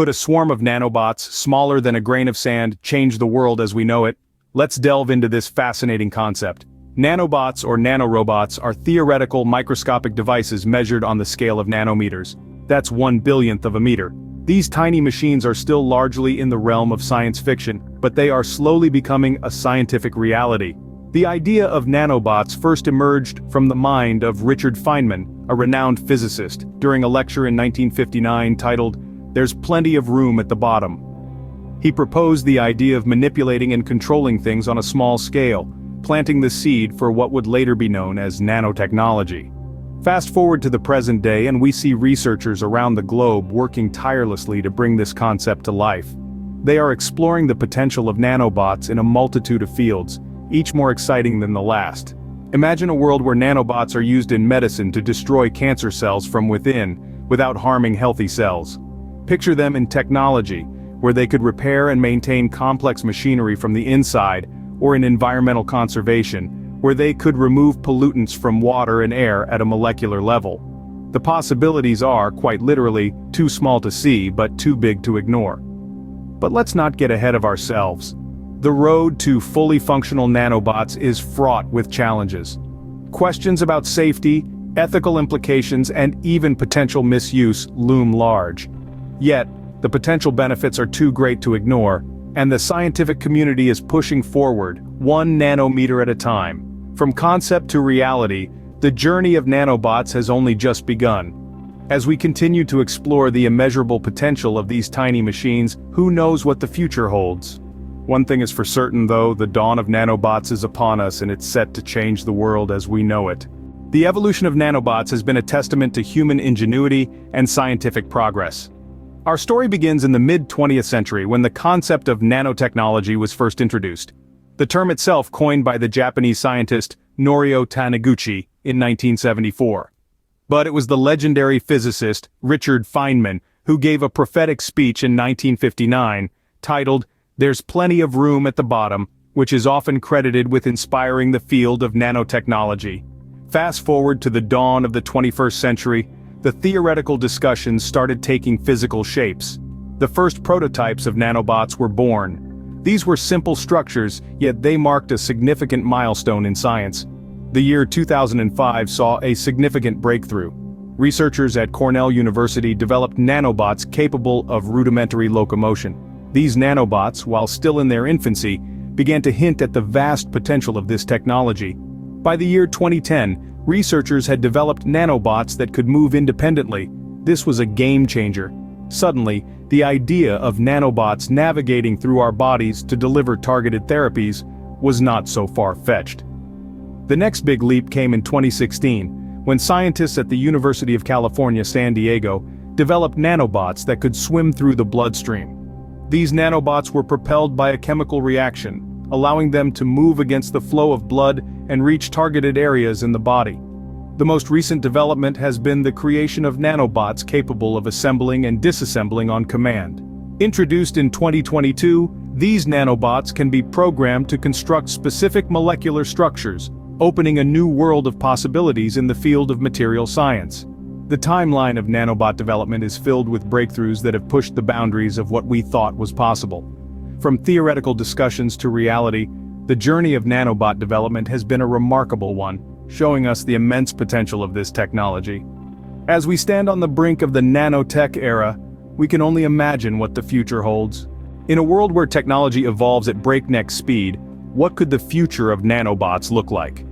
Could a swarm of nanobots, smaller than a grain of sand, change the world as we know it? Let's delve into this fascinating concept. Nanobots or nanorobots are theoretical microscopic devices measured on the scale of nanometers. That's 1/1000th of a meter. These tiny machines are still largely in the realm of science fiction, but they are slowly becoming a scientific reality. The idea of nanobots first emerged from the mind of Richard Feynman, a renowned physicist, during a lecture in 1959 titled, "There's Plenty of Room at the Bottom." He proposed the idea of manipulating and controlling things on a small scale, planting the seed for what would later be known as nanotechnology. Fast forward to the present day and we see researchers around the globe working tirelessly to bring this concept to life. They are exploring the potential of nanobots in a multitude of fields, each more exciting than the last. Imagine a world where nanobots are used in medicine to destroy cancer cells from within, without harming healthy cells. Picture them in technology, where they could repair and maintain complex machinery from the inside, or in environmental conservation, where they could remove pollutants from water and air at a molecular level. The possibilities are, quite literally, too small to see but too big to ignore. But let's not get ahead of ourselves. The road to fully functional nanobots is fraught with challenges. Questions about safety, ethical implications, and even potential misuse loom large. Yet, the potential benefits are too great to ignore, and the scientific community is pushing forward, 1 nanometer at a time. From concept to reality, the journey of nanobots has only just begun. As we continue to explore the immeasurable potential of these tiny machines, who knows what the future holds? One thing is for certain though, the dawn of nanobots is upon us and it's set to change the world as we know it. The evolution of nanobots has been a testament to human ingenuity and scientific progress. Our story begins in the mid-20th century when the concept of nanotechnology was first introduced. The term itself coined by the Japanese scientist Norio Taniguchi in 1974. But it was the legendary physicist Richard Feynman who gave a prophetic speech in 1959, titled, "There's Plenty of Room at the Bottom," which is often credited with inspiring the field of nanotechnology. Fast forward to the dawn of the 21st century, the theoretical discussions started taking physical shapes. The first prototypes of nanobots were born. These were simple structures, yet they marked a significant milestone in science. The year 2005 saw a significant breakthrough. Researchers at Cornell University developed nanobots capable of rudimentary locomotion. These nanobots, while still in their infancy, began to hint at the vast potential of this technology. By the year 2010, researchers had developed nanobots that could move independently. This was a game changer. Suddenly, the idea of nanobots navigating through our bodies to deliver targeted therapies was not so far-fetched. The next big leap came in 2016, when scientists at the University of California, San Diego, developed nanobots that could swim through the bloodstream. These nanobots were propelled by a chemical reaction, allowing them to move against the flow of blood and reach targeted areas in the body. The most recent development has been the creation of nanobots capable of assembling and disassembling on command. Introduced in 2022, these nanobots can be programmed to construct specific molecular structures, opening a new world of possibilities in the field of material science. The timeline of nanobot development is filled with breakthroughs that have pushed the boundaries of what we thought was possible. From theoretical discussions to reality, the journey of nanobot development has been a remarkable one, showing us the immense potential of this technology. As we stand on the brink of the nanotech era, we can only imagine what the future holds. In a world where technology evolves at breakneck speed, what could the future of nanobots look like?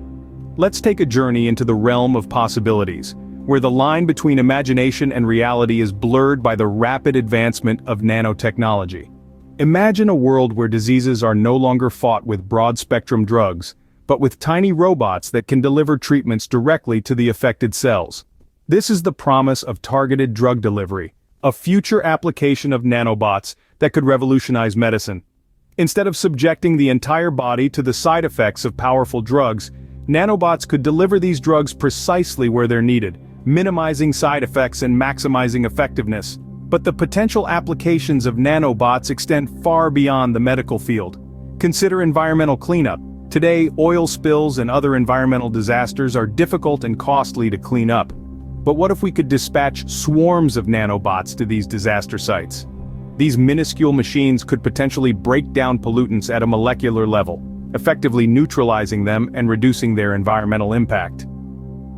Let's take a journey into the realm of possibilities, where the line between imagination and reality is blurred by the rapid advancement of nanotechnology. Imagine a world where diseases are no longer fought with broad-spectrum drugs, but with tiny robots that can deliver treatments directly to the affected cells. This is the promise of targeted drug delivery, a future application of nanobots that could revolutionize medicine. Instead of subjecting the entire body to the side effects of powerful drugs, nanobots could deliver these drugs precisely where they're needed, minimizing side effects and maximizing effectiveness. But the potential applications of nanobots extend far beyond the medical field. Consider environmental cleanup. Today, oil spills and other environmental disasters are difficult and costly to clean up. But what if we could dispatch swarms of nanobots to these disaster sites? These minuscule machines could potentially break down pollutants at a molecular level, effectively neutralizing them and reducing their environmental impact.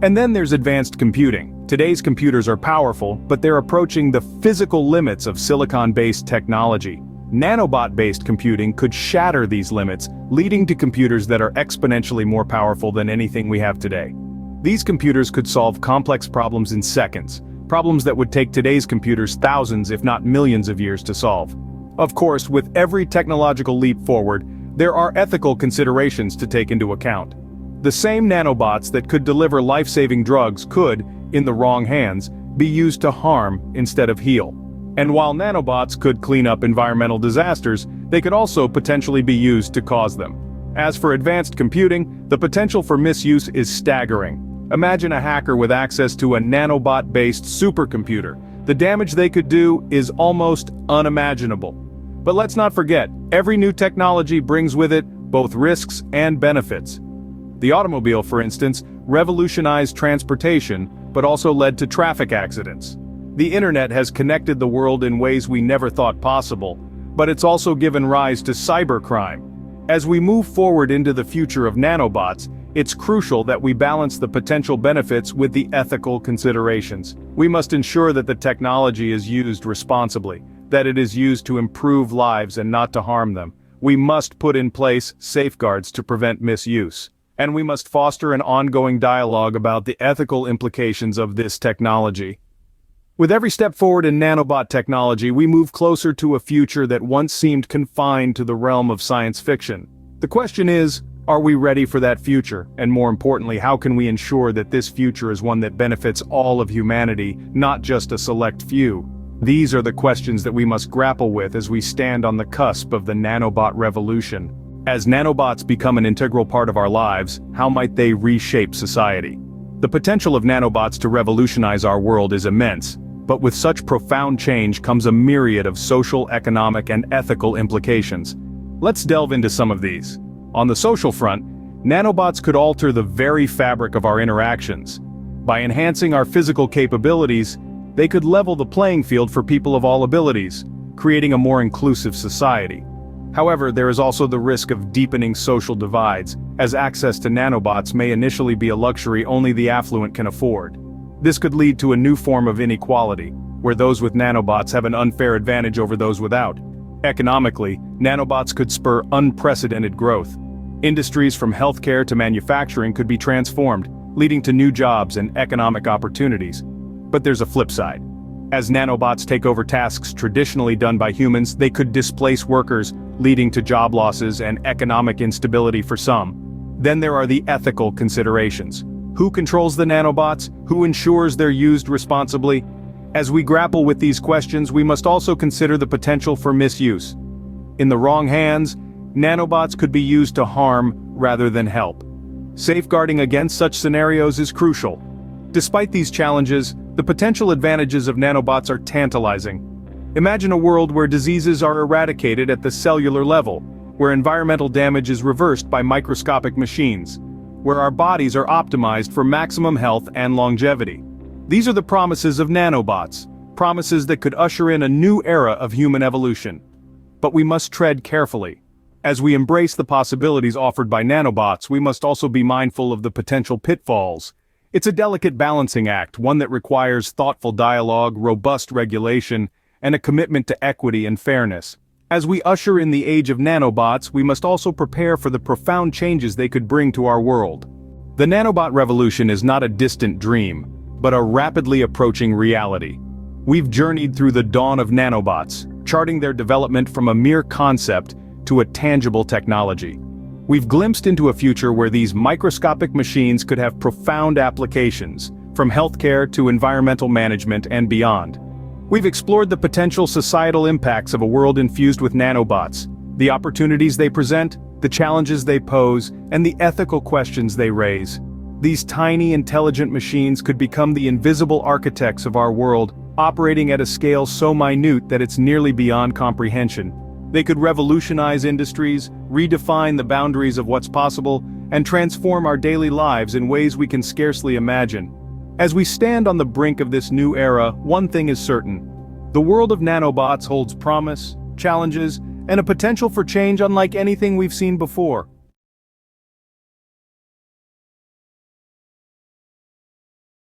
And then there's advanced computing. Today's computers are powerful, but they're approaching the physical limits of silicon-based technology. Nanobot-based computing could shatter these limits, leading to computers that are exponentially more powerful than anything we have today. These computers could solve complex problems in seconds, problems that would take today's computers thousands if not millions of years to solve. Of course, with every technological leap forward, there are ethical considerations to take into account. The same nanobots that could deliver life-saving drugs could, in the wrong hands, be used to harm instead of heal. And while nanobots could clean up environmental disasters, they could also potentially be used to cause them. As for advanced computing, the potential for misuse is staggering. Imagine a hacker with access to a nanobot-based supercomputer. The damage they could do is almost unimaginable. But let's not forget, every new technology brings with it both risks and benefits. The automobile, for instance, revolutionized transportation, but also led to traffic accidents. The internet has connected the world in ways we never thought possible, but it's also given rise to cybercrime. As we move forward into the future of nanobots, it's crucial that we balance the potential benefits with the ethical considerations. We must ensure that the technology is used responsibly, that it is used to improve lives and not to harm them. We must put in place safeguards to prevent misuse. And we must foster an ongoing dialogue about the ethical implications of this technology. With every step forward in nanobot technology, we move closer to a future that once seemed confined to the realm of science fiction. The question is, are we ready for that future? And more importantly, how can we ensure that this future is one that benefits all of humanity, not just a select few? These are the questions that we must grapple with as we stand on the cusp of the nanobot revolution. As nanobots become an integral part of our lives, how might they reshape society? The potential of nanobots to revolutionize our world is immense, but with such profound change comes a myriad of social, economic, and ethical implications. Let's delve into some of these. On the social front, nanobots could alter the very fabric of our interactions. By enhancing our physical capabilities, they could level the playing field for people of all abilities, creating a more inclusive society. However, there is also the risk of deepening social divides, as access to nanobots may initially be a luxury only the affluent can afford. This could lead to a new form of inequality, where those with nanobots have an unfair advantage over those without. Economically, nanobots could spur unprecedented growth. Industries from healthcare to manufacturing could be transformed, leading to new jobs and economic opportunities. But there's a flip side. As nanobots take over tasks traditionally done by humans, they could displace workers, leading to job losses and economic instability for some. Then there are the ethical considerations. Who controls the nanobots? Who ensures they're used responsibly? As we grapple with these questions, we must also consider the potential for misuse. In the wrong hands, nanobots could be used to harm rather than help. Safeguarding against such scenarios is crucial. Despite these challenges, the potential advantages of nanobots are tantalizing. Imagine a world where diseases are eradicated at the cellular level, where environmental damage is reversed by microscopic machines, where our bodies are optimized for maximum health and longevity. These are the promises of nanobots, promises that could usher in a new era of human evolution. But we must tread carefully. As we embrace the possibilities offered by nanobots, we must also be mindful of the potential pitfalls. It's a delicate balancing act, one that requires thoughtful dialogue, robust regulation, and a commitment to equity and fairness. As we usher in the age of nanobots, we must also prepare for the profound changes they could bring to our world. The nanobot revolution is not a distant dream, but a rapidly approaching reality. We've journeyed through the dawn of nanobots, charting their development from a mere concept to a tangible technology. We've glimpsed into a future where these microscopic machines could have profound applications, from healthcare to environmental management and beyond. We've explored the potential societal impacts of a world infused with nanobots, the opportunities they present, the challenges they pose, and the ethical questions they raise. These tiny, intelligent machines could become the invisible architects of our world, operating at a scale so minute that it's nearly beyond comprehension. They could revolutionize industries, redefine the boundaries of what's possible, and transform our daily lives in ways we can scarcely imagine. As we stand on the brink of this new era, one thing is certain. The world of nanobots holds promise, challenges, and a potential for change unlike anything we've seen before.